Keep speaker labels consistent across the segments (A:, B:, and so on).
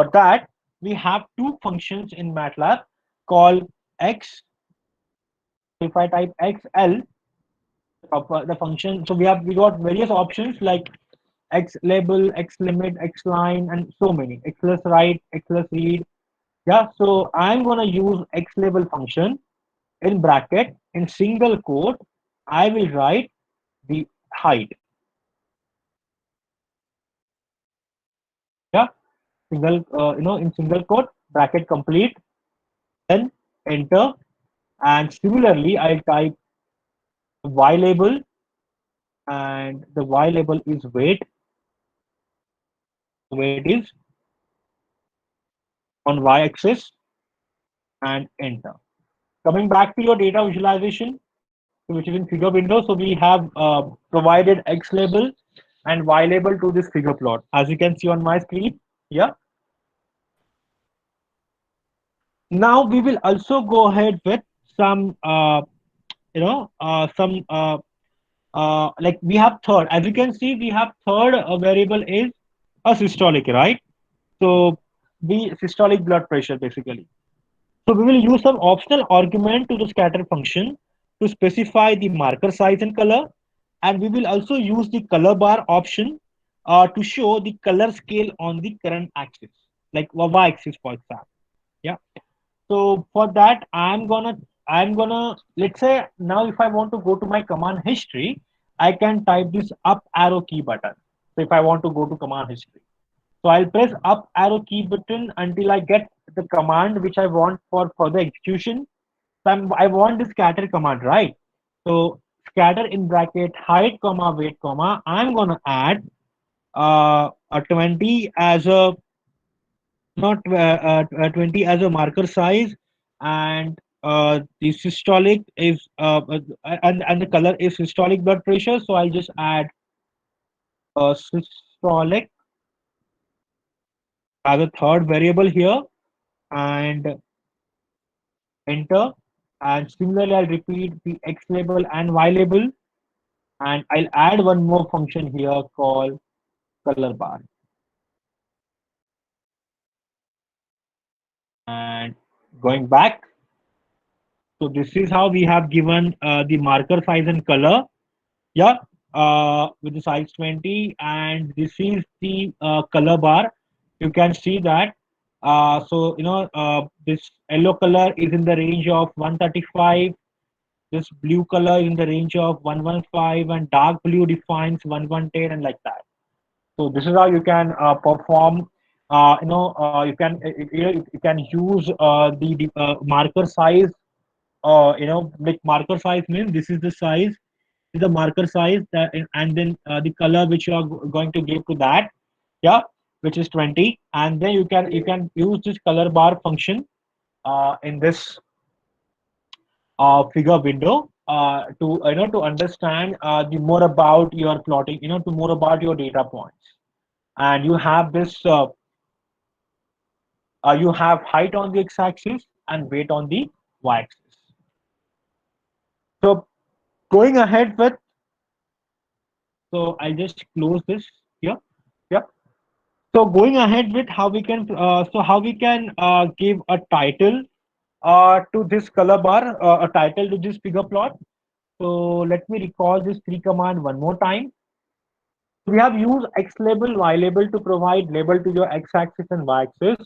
A: For that, we have two functions in MATLAB called x. If I type xl, the function, so we got various options like x label, x limit, x line, and so many. X plus write, x plus read. Yeah, so I'm gonna use x label function in bracket in single quote. I will write the height. Yeah, single in single quote bracket complete. Then enter, and similarly I'll type y label, and the y label is weight. Weight is on y axis, and enter. Coming back to your data visualization, which is in figure window, so we have provided x label and y label to this figure plot, as you can see on my screen. Yeah. Now we will also go ahead with some some like we have third, as you can see, we have third variable is a systolic, right? So the systolic blood pressure basically. So we will use some optional argument to the scatter function to specify the marker size and color, and we will also use the color bar option to show the color scale on the current axis, like y-axis for example. Yeah. So for that, I'm gonna let's say now if I want to go to my command history, I can type this up arrow key button. So if I want to go to command history, so I'll press up arrow key button until I get the command which I want for further execution. So I want the scatter command, right? So scatter in bracket height comma weight comma. I'm gonna add a 20 as a not 20 as a marker size, and the systolic is and the color is systolic blood pressure. So I'll just add systolic as a third variable here, and enter. And similarly, I'll repeat the x label and y label, and I'll add one more function here called color bar. And going back, so this is how we have given the marker size and color. Yeah, with the size 20, and this is the color bar. You can see that. So this yellow color is in the range of 135. This blue color is in the range of 115, and dark blue defines 1110, and like that. So this is how you can perform. You can use the marker size. Like marker size means this is the size, is the marker size that, and then the color which you are going to give to that. Yeah, which is 20, and then you can use this color bar function in this figure window to to understand the more about your plotting, to more about your data points. And you have this you have height on the x-axis and weight on the y-axis. So going ahead with, so I'll just close this here. Yeah. So going ahead with how we can give a title to this color bar, a title to this figure plot. So let me recall this three command one more time. We have used x label, y label to provide label to your x-axis and y-axis.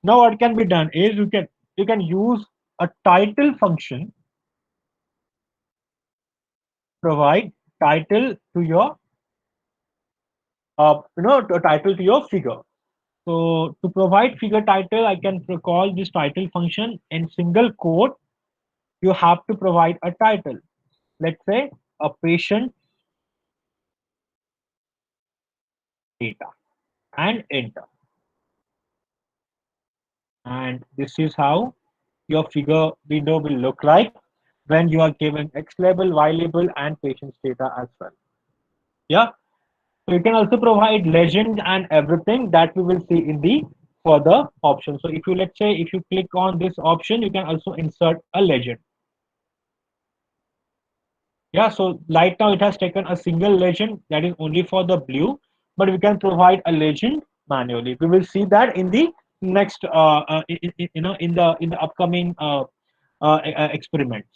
A: Now what can be done is you can use a title function, provide title to your a title to your figure. So to provide figure title, I can call this title function in single quote. You have to provide a title. Let's say a patient data, and enter. And this is how your figure window will look like when you are given X label, Y label, and patient's data as well. Yeah. So you can also provide legend and everything that we will see in the further option. So if you, let's say, if you click on this option, you can also insert a legend. Yeah, so right now it has taken a single legend that is only for the blue, but we can provide a legend manually. We will see that in the next in the upcoming experiments.